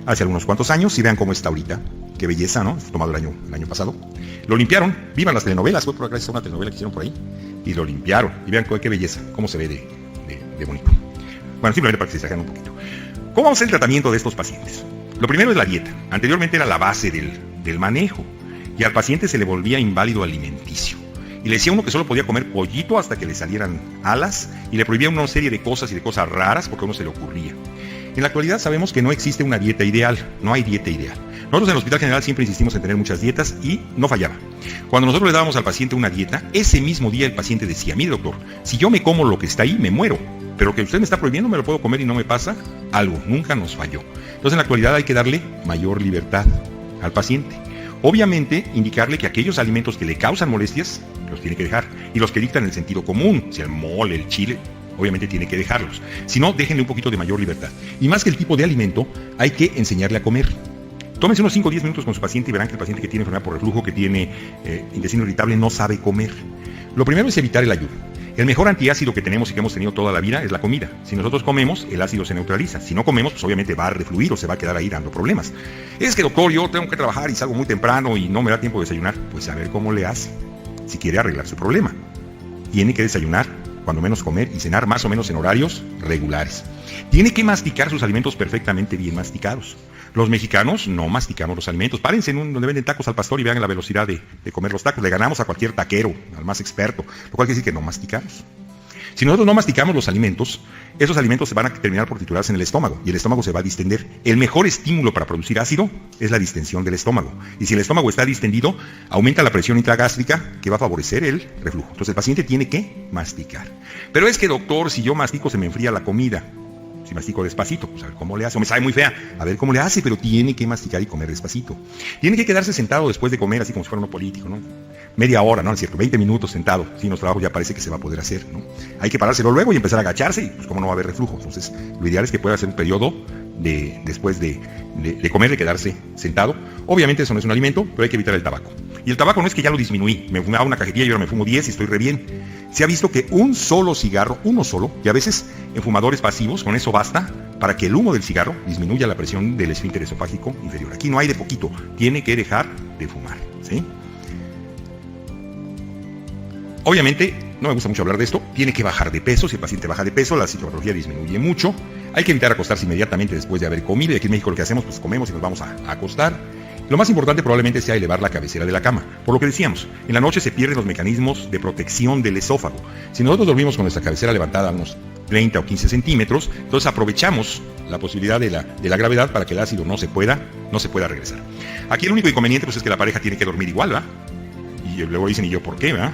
Hace algunos cuantos años, y vean cómo está ahorita, qué belleza, ¿no? Fue tomado el año pasado. Lo limpiaron, vivan las telenovelas, fue por gracias a una telenovela que hicieron por ahí, y lo limpiaron, y vean qué belleza, cómo se ve de bonito. Bueno, simplemente para que se distraigan un poquito. ¿Cómo vamos a hacer el tratamiento de estos pacientes? Lo primero es la dieta. Anteriormente era la base del manejo, y al paciente se le volvía inválido alimenticio. Y le decía uno que solo podía comer pollito hasta que le salieran alas, y le prohibía una serie de cosas y de cosas raras porque a uno se le ocurría. En la actualidad sabemos que no existe una dieta ideal, no hay dieta ideal. Nosotros en el Hospital General siempre insistimos en tener muchas dietas y no fallaba. Cuando nosotros le dábamos al paciente una dieta, ese mismo día el paciente decía, mire doctor, si yo me como lo que está ahí, me muero, pero que usted me está prohibiendo, me lo puedo comer y no me pasa algo, nunca nos falló. Entonces en la actualidad hay que darle mayor libertad al paciente. Obviamente, indicarle que aquellos alimentos que le causan molestias, los tiene que dejar. Y los que dictan el sentido común, si el mole, el chile, obviamente tiene que dejarlos. Si no, déjenle un poquito de mayor libertad. Y más que el tipo de alimento, hay que enseñarle a comer. Tómense unos 5 o 10 minutos con su paciente y verán que el paciente que tiene enfermedad por reflujo, que tiene intestino irritable, no sabe comer. Lo primero es evitar el ayuno. El mejor antiácido que tenemos y que hemos tenido toda la vida es la comida. Si nosotros comemos, el ácido se neutraliza. Si no comemos, pues obviamente va a refluir o se va a quedar ahí dando problemas. Es que doctor, yo tengo que trabajar y salgo muy temprano y no me da tiempo de desayunar. Pues a ver cómo le hace, si quiere arreglar su problema. Tiene que desayunar, cuando menos comer y cenar más o menos en horarios regulares. Tiene que masticar sus alimentos perfectamente bien masticados. Los mexicanos no masticamos los alimentos. Párense en donde venden tacos al pastor y vean la velocidad de comer los tacos. Le ganamos a cualquier taquero, al más experto, lo cual quiere decir que no masticamos. Si nosotros no masticamos los alimentos, esos alimentos se van a terminar por triturarse en el estómago y el estómago se va a distender. El mejor estímulo para producir ácido es la distensión del estómago. Y si el estómago está distendido, aumenta la presión intragástrica que va a favorecer el reflujo. Entonces el paciente tiene que masticar. Pero es que doctor, si yo mastico se me enfría la comida. Si mastico despacito, pues a ver cómo le hace, o me sabe muy fea, a ver cómo le hace, pero tiene que masticar y comer despacito. Tiene que quedarse sentado después de comer, así como si fuera uno político, ¿no? Media hora, ¿no? Es cierto, 20 minutos sentado, si en los trabajos ya parece que se va a poder hacer, ¿no? Hay que parárselo luego y empezar a agacharse, y pues cómo no va a haber reflujo. Entonces, lo ideal es que pueda hacer un periodo después de comer, de quedarse sentado. Obviamente eso no es un alimento, pero hay que evitar el tabaco. Y el tabaco no es que ya lo disminuí, me fumaba una cajetilla y ahora me fumo 10 y estoy re bien. Se ha visto que un solo cigarro, uno solo, y a veces en fumadores pasivos, con eso basta para que el humo del cigarro disminuya la presión del esfínter esofágico inferior. Aquí no hay de poquito, tiene que dejar de fumar, ¿sí? Obviamente, no me gusta mucho hablar de esto, tiene que bajar de peso. Si el paciente baja de peso, la sintomatología disminuye mucho. Hay que evitar acostarse inmediatamente después de haber comido, y aquí en México lo que hacemos, pues comemos y nos vamos a acostar. Lo más importante probablemente sea elevar la cabecera de la cama. Por lo que decíamos, en la noche se pierden los mecanismos de protección del esófago. Si nosotros dormimos con nuestra cabecera levantada unos 30 o 15 centímetros, entonces aprovechamos la posibilidad de la gravedad para que el ácido no se pueda regresar. Aquí el único inconveniente pues, es que la pareja tiene que dormir igual, ¿va? Y luego dicen, ¿y yo por qué, va?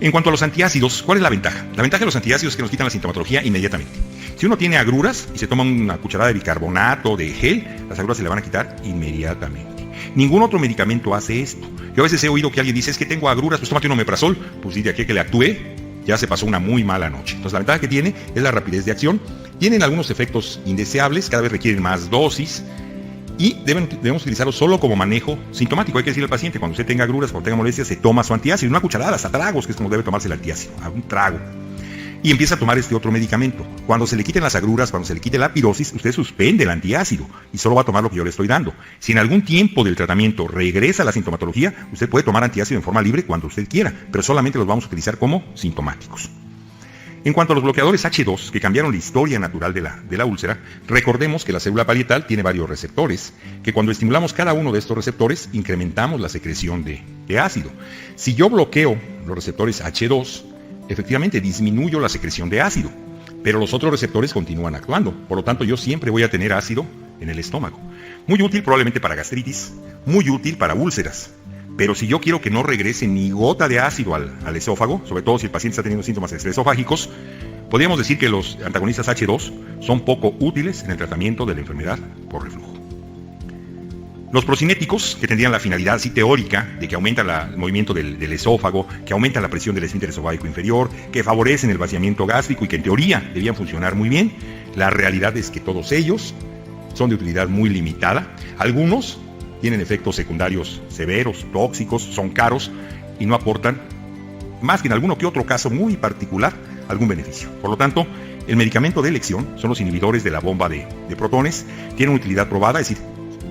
En cuanto a los antiácidos, ¿cuál es la ventaja? La ventaja de los antiácidos es que nos quitan la sintomatología inmediatamente. Si uno tiene agruras y se toma una cucharada de bicarbonato, de gel, las agruras se le van a quitar inmediatamente. Ningún otro medicamento hace esto. Yo a veces he oído que alguien dice, es que tengo agruras, pues tómate un omeprazol. Pues sí, de aquí a que le actúe, ya se pasó una muy mala noche. Entonces la ventaja que tiene es la rapidez de acción. Tienen algunos efectos indeseables, cada vez requieren más dosis. Y debemos utilizarlo solo como manejo sintomático. Hay que decirle al paciente, cuando usted tenga agruras, cuando tenga molestias, se toma su antiácido, una cucharada, hasta tragos, que es como debe tomarse el antiácido, a un trago. Y empieza a tomar este otro medicamento. Cuando se le quiten las agruras, cuando se le quite la pirosis, usted suspende el antiácido y solo va a tomar lo que yo le estoy dando. Si en algún tiempo del tratamiento regresa la sintomatología, usted puede tomar antiácido en forma libre cuando usted quiera, pero solamente los vamos a utilizar como sintomáticos. En cuanto a los bloqueadores H2, que cambiaron la historia natural de la úlcera, recordemos que la célula parietal tiene varios receptores, que cuando estimulamos cada uno de estos receptores, incrementamos la secreción de ácido. Si yo bloqueo los receptores H2, efectivamente disminuyo la secreción de ácido, pero los otros receptores continúan actuando. Por lo tanto, yo siempre voy a tener ácido en el estómago. Muy útil probablemente para gastritis, muy útil para úlceras. Pero si yo quiero que no regrese ni gota de ácido al esófago, sobre todo si el paciente está teniendo síntomas extraesofágicos, podríamos decir que los antagonistas H2 son poco útiles en el tratamiento de la enfermedad por reflujo. Los procinéticos, que tendrían la finalidad así teórica de que aumentan el movimiento del esófago, que aumentan la presión del esfínter esofágico inferior, que favorecen el vaciamiento gástrico y que en teoría debían funcionar muy bien, la realidad es que todos ellos son de utilidad muy limitada. Algunos tienen efectos secundarios severos, tóxicos, son caros y no aportan, más que en alguno que otro caso muy particular, algún beneficio. Por lo tanto, el medicamento de elección son los inhibidores de la bomba de protones, tienen utilidad probada, es decir,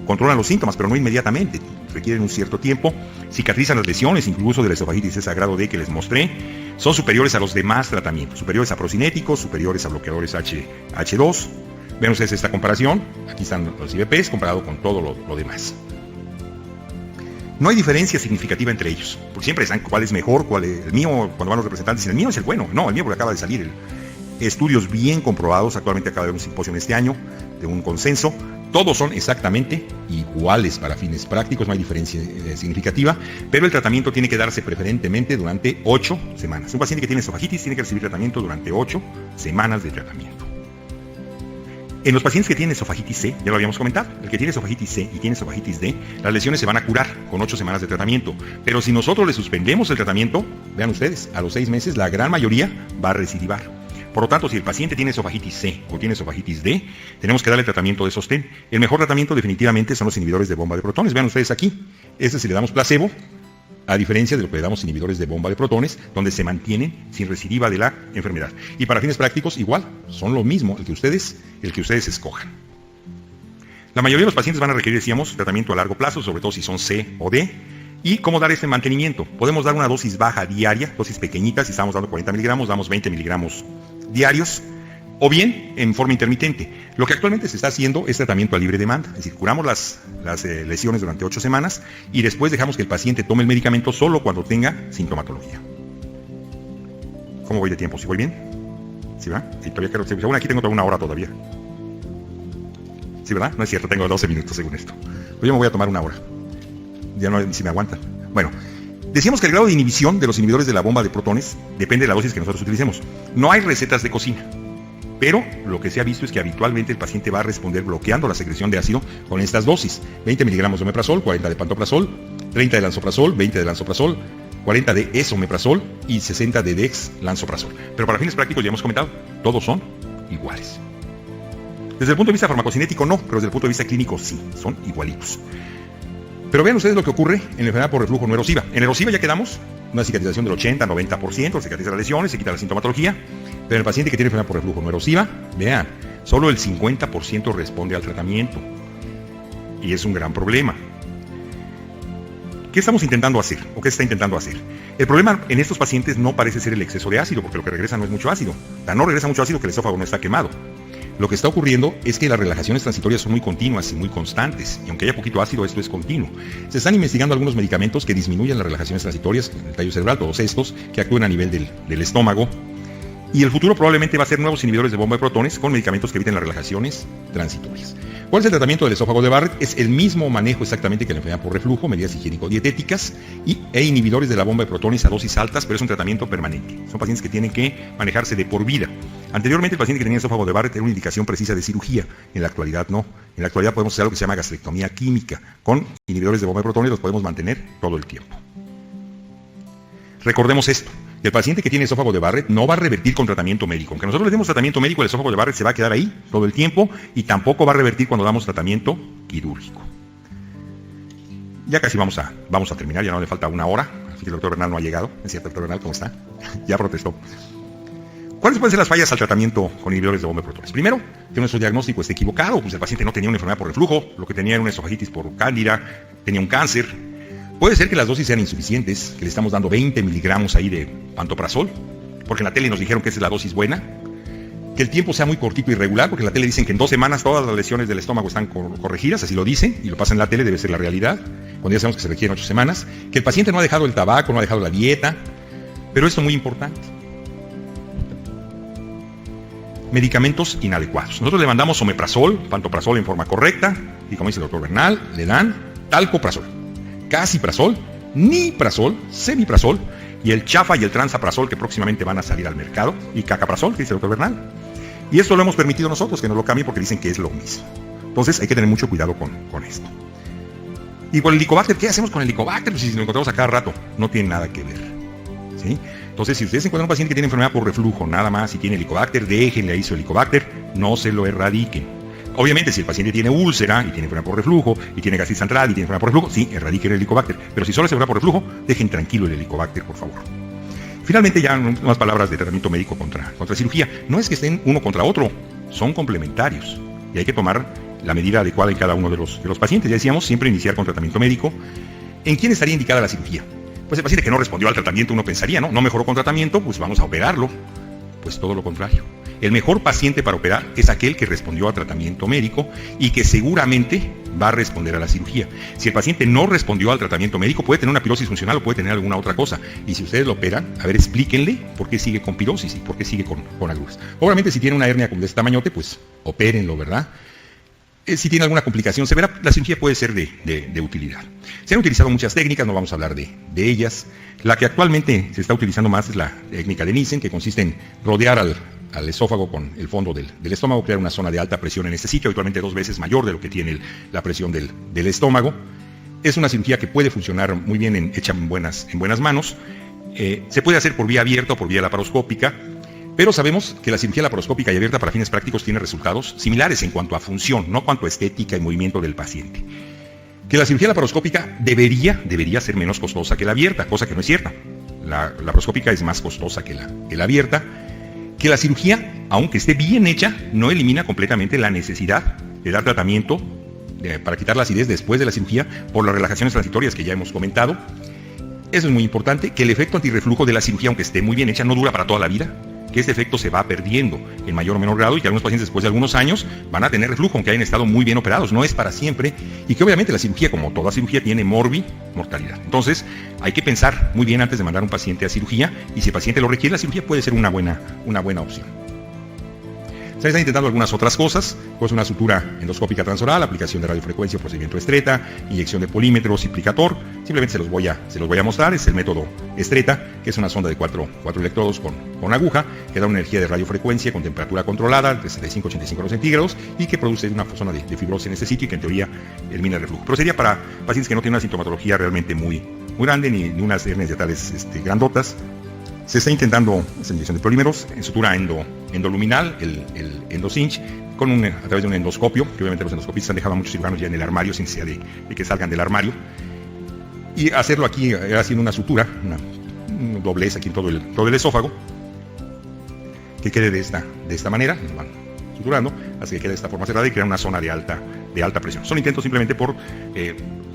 controlan los síntomas, pero no inmediatamente, requieren un cierto tiempo, cicatrizan las lesiones, incluso de la esofagitis ese grado D que les mostré, son superiores a los demás tratamientos, superiores a procinéticos, superiores a bloqueadores H2. Ven ustedes esta comparación, aquí están los IVPs comparado con todo lo demás. No hay diferencia significativa entre ellos, porque siempre saben cuál es mejor, cuál es el mío, cuando van los representantes dicen, el mío es el bueno, no, el mío porque acaba de salir. Estudios bien comprobados, actualmente acaba de haber un simposio en este año, de un consenso, todos son exactamente iguales para fines prácticos, no hay diferencia significativa, pero el tratamiento tiene que darse preferentemente durante 8 semanas. Un paciente que tiene esofagitis tiene que recibir tratamiento durante 8 semanas de tratamiento. En los pacientes que tienen esofagitis C, ya lo habíamos comentado, el que tiene esofagitis C y tiene esofagitis D, las lesiones se van a curar con 8 semanas de tratamiento. Pero si nosotros le suspendemos el tratamiento, vean ustedes, a los 6 meses la gran mayoría va a recidivar. Por lo tanto, si el paciente tiene esofagitis C o tiene esofagitis D, tenemos que darle tratamiento de sostén. El mejor tratamiento definitivamente son los inhibidores de bomba de protones. Vean ustedes aquí, si le damos placebo, a diferencia de lo que le damos inhibidores de bomba de protones, donde se mantienen sin recidiva de la enfermedad. Y para fines prácticos, igual, son lo mismo, el que ustedes escojan. La mayoría de los pacientes van a requerir, decíamos, tratamiento a largo plazo, sobre todo si son C o D. ¿Y cómo dar este mantenimiento? Podemos dar una dosis baja diaria, dosis pequeñitas, si estamos dando 40 miligramos, damos 20 miligramos diarios, o bien en forma intermitente. Lo que actualmente se está haciendo es tratamiento a libre demanda, es decir, curamos las lesiones durante 8 semanas y después dejamos que el paciente tome el medicamento solo cuando tenga sintomatología. ¿Cómo voy de tiempo? ¿Sí voy bien? ¿Sí, verdad? Sí, todavía creo, según aquí tengo toda una hora todavía. ¿Sí, verdad? No es cierto, tengo 12 minutos según esto. Pues yo me voy a tomar una hora. Ya no sé si me aguantan. Bueno, decíamos que el grado de inhibición de los inhibidores de la bomba de protones depende de la dosis que nosotros utilicemos. No hay recetas de cocina. Pero lo que se ha visto es que habitualmente el paciente va a responder bloqueando la secreción de ácido con estas dosis. 20 miligramos de omeprazol, 40 de pantoprazol, 30 de lansoprazol, 20 de lansoprazol, 40 de esomeprazol y 60 de dexlansoprazol. Pero para fines prácticos, ya hemos comentado, todos son iguales. Desde el punto de vista farmacocinético no, pero desde el punto de vista clínico sí, son igualitos. Pero vean ustedes lo que ocurre en la enfermedad por reflujo no erosiva. En erosiva ya quedamos, una cicatrización del 80-90%, cicatriza las lesiones, se quita la sintomatología. Pero en el paciente que tiene enfermedad por reflujo no erosiva, vean, solo el 50% responde al tratamiento. Y es un gran problema. ¿Qué estamos intentando hacer? ¿O qué se está intentando hacer? El problema en estos pacientes no parece ser el exceso de ácido, porque lo que regresa no es mucho ácido. No regresa mucho ácido que el esófago no está quemado. Lo que está ocurriendo es que las relajaciones transitorias son muy continuas y muy constantes, y aunque haya poquito ácido, esto es continuo. Se están investigando algunos medicamentos que disminuyen las relajaciones transitorias en el tallo cerebral, todos estos, que actúen a nivel del estómago, Y el futuro probablemente va a ser nuevos inhibidores de bomba de protones con medicamentos que eviten las relajaciones transitorias. ¿Cuál es el tratamiento del esófago de Barrett? Es el mismo manejo exactamente que la enfermedad por reflujo, medidas higiénico-dietéticas e inhibidores de la bomba de protones a dosis altas, pero es un tratamiento permanente. Son pacientes que tienen que manejarse de por vida. Anteriormente el paciente que tenía esófago de Barrett era una indicación precisa de cirugía, en la actualidad no. En la actualidad podemos hacer algo que se llama gastrectomía química. Con inhibidores de bomba de protones los podemos mantener todo el tiempo. Recordemos esto. El paciente que tiene esófago de Barrett no va a revertir con tratamiento médico. Aunque nosotros le demos tratamiento médico, el esófago de Barrett se va a quedar ahí todo el tiempo y tampoco va a revertir cuando damos tratamiento quirúrgico. Ya casi vamos a terminar, ya no le falta una hora. Así que el doctor Bernal no ha llegado. ¿Es cierto, doctor Bernal? ¿Cómo está? Ya protestó. ¿Cuáles pueden ser las fallas al tratamiento con inhibidores de bomba de protones? Primero, que nuestro diagnóstico esté equivocado. Pues el paciente no tenía una enfermedad por reflujo, lo que tenía era una esofagitis por cándida, tenía un cáncer. Puede ser que las dosis sean insuficientes, que le estamos dando 20 miligramos ahí de pantoprazol, porque en la tele nos dijeron que esa es la dosis buena. Que el tiempo sea muy cortito y irregular, porque en la tele dicen que en 2 semanas todas las lesiones del estómago están corregidas, así lo dicen, y lo pasan en la tele, debe ser la realidad, cuando ya sabemos que se requieren 8 semanas. Que el paciente no ha dejado el tabaco, no ha dejado la dieta, pero esto es muy importante. Medicamentos inadecuados. Nosotros le mandamos omeprazol, pantoprazol en forma correcta, y como dice el doctor Bernal, le dan talcoprazol, casiprazol, niprazol, semiprazol y el chafa y el transaprazol que próximamente van a salir al mercado, y cacaprazol, que dice el doctor Bernal. Y esto lo hemos permitido nosotros, que nos lo cambien porque dicen que es lo mismo. Entonces hay que tener mucho cuidado con esto. Y con el Helicobacter, ¿qué hacemos con el Helicobacter? Pues si lo encontramos a cada rato, no tiene nada que ver, ¿sí? Entonces, si ustedes encuentran un paciente que tiene enfermedad por reflujo, nada más, y tiene Helicobacter, déjenle ahí su Helicobacter, no se lo erradiquen. Obviamente, si el paciente tiene úlcera y tiene enfermedad por reflujo, y tiene gastritis central y tiene enfermedad por reflujo, sí, erradiquen el Helicobacter. Pero si solo es enfermedad por reflujo, dejen tranquilo el Helicobacter, por favor. Finalmente, ya unas palabras de tratamiento médico contra cirugía. No es que estén uno contra otro, son complementarios. Y hay que tomar la medida adecuada en cada uno de los pacientes. Ya decíamos, siempre iniciar con tratamiento médico. ¿En quién estaría indicada la cirugía? Pues el paciente que no respondió al tratamiento, uno pensaría, no mejoró con tratamiento, pues vamos a operarlo. Pues todo lo contrario. El mejor paciente para operar es aquel que respondió a tratamiento médico y que seguramente va a responder a la cirugía. Si el paciente no respondió al tratamiento médico, puede tener una pirosis funcional o puede tener alguna otra cosa. Y si ustedes lo operan, a ver, explíquenle por qué sigue con pirosis y por qué sigue con agruras. Obviamente, si tiene una hernia de este tamañote, pues opérenlo, ¿verdad? Si tiene alguna complicación severa, la cirugía puede ser de utilidad. Se han utilizado muchas técnicas, no vamos a hablar de ellas. La que actualmente se está utilizando más es la técnica de Nissen, que consiste en rodear al esófago con el fondo del estómago, crear una zona de alta presión en este sitio, habitualmente 2 veces mayor de lo que tiene la presión del estómago. Es una cirugía que puede funcionar muy bien hecha en buenas manos. Se puede hacer por vía abierta o por vía laparoscópica. Pero sabemos que la cirugía laparoscópica y abierta para fines prácticos tiene resultados similares en cuanto a función, no cuanto a estética y movimiento del paciente. Que la cirugía laparoscópica debería ser menos costosa que la abierta, cosa que no es cierta. La laparoscópica es más costosa que la abierta. Que la cirugía, aunque esté bien hecha, no elimina completamente la necesidad de dar tratamiento para quitar la acidez después de la cirugía por las relajaciones transitorias que ya hemos comentado. Eso es muy importante, que el efecto antirreflujo de la cirugía, aunque esté muy bien hecha, no dura para toda la vida. Que este efecto se va perdiendo en mayor o menor grado y que algunos pacientes después de algunos años van a tener reflujo, aunque hayan estado muy bien operados, no es para siempre, y que obviamente la cirugía, como toda cirugía, tiene mortalidad. Entonces, hay que pensar muy bien antes de mandar a un paciente a cirugía, y si el paciente lo requiere, la cirugía puede ser una buena opción. Se están intentando algunas otras cosas, pues una sutura endoscópica transoral, aplicación de radiofrecuencia o procedimiento Stretta, inyección de polímetros y plicator. Simplemente se los voy a mostrar. Es el método Stretta, que es una sonda de 4 electrodos con aguja, que da una energía de radiofrecuencia con temperatura controlada de 75 a 85 grados centígrados y que produce una zona de fibrosis en este sitio y que en teoría elimina el reflujo. Pero sería para pacientes que no tienen una sintomatología realmente muy grande ni unas hernias diatales grandotas. Se está intentando esa inyección de polímeros en sutura endoluminal, el endocinch, a través de un endoscopio, que obviamente los endoscopistas han dejado a muchos cirujanos ya en el armario sin necesidad de que salgan del armario. Y hacerlo aquí haciendo una sutura, un doblez aquí en todo el esófago, que quede de esta manera, nos van suturando, hasta que quede de esta forma cerrada y crear una zona de alta presión. Son intentos simplemente por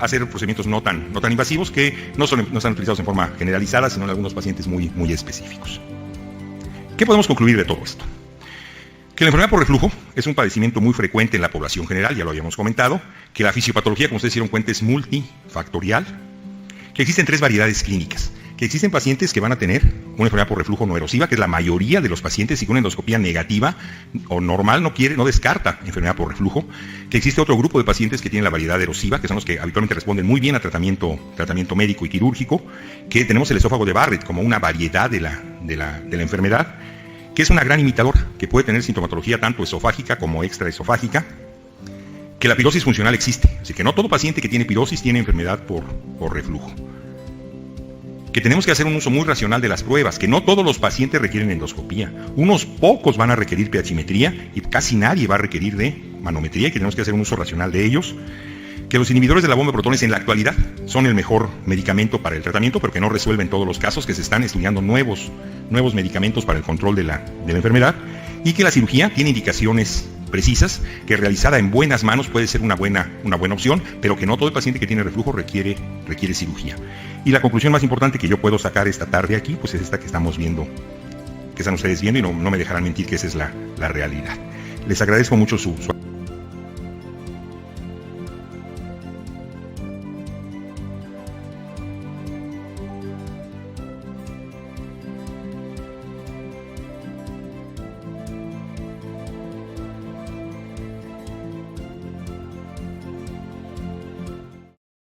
hacer procedimientos no tan invasivos que no están utilizados en forma generalizada, sino en algunos pacientes muy específicos. ¿Qué podemos concluir de todo esto? Que la enfermedad por reflujo es un padecimiento muy frecuente en la población general, ya lo habíamos comentado, que la fisiopatología, como ustedes se dieron cuenta, es multifactorial, que existen 3 variedades clínicas. que existen pacientes que van a tener una enfermedad por reflujo no erosiva, que es la mayoría de los pacientes, y con una endoscopía negativa o normal no descarta enfermedad por reflujo, que existe otro grupo de pacientes que tienen la variedad erosiva, que son los que habitualmente responden muy bien a tratamiento médico y quirúrgico, que tenemos el esófago de Barrett como una variedad de la enfermedad, que es una gran imitadora, que puede tener sintomatología tanto esofágica como extraesofágica, que la pirosis funcional existe, así que no todo paciente que tiene pirosis tiene enfermedad por reflujo. Que tenemos que hacer un uso muy racional de las pruebas, que no todos los pacientes requieren endoscopía. Unos pocos van a requerir pHimetría y casi nadie va a requerir de manometría, y que tenemos que hacer un uso racional de ellos. Que los inhibidores de la bomba de protones en la actualidad son el mejor medicamento para el tratamiento, pero que no resuelven todos los casos, que se están estudiando nuevos medicamentos para el control de la enfermedad, y que la cirugía tiene indicaciones precisas, que realizada en buenas manos puede ser una buena opción, pero que no todo el paciente que tiene reflujo requiere cirugía. Y la conclusión más importante que yo puedo sacar esta tarde aquí, pues es esta que estamos viendo, que están ustedes viendo, y no me dejarán mentir que esa es la realidad. Les agradezco mucho su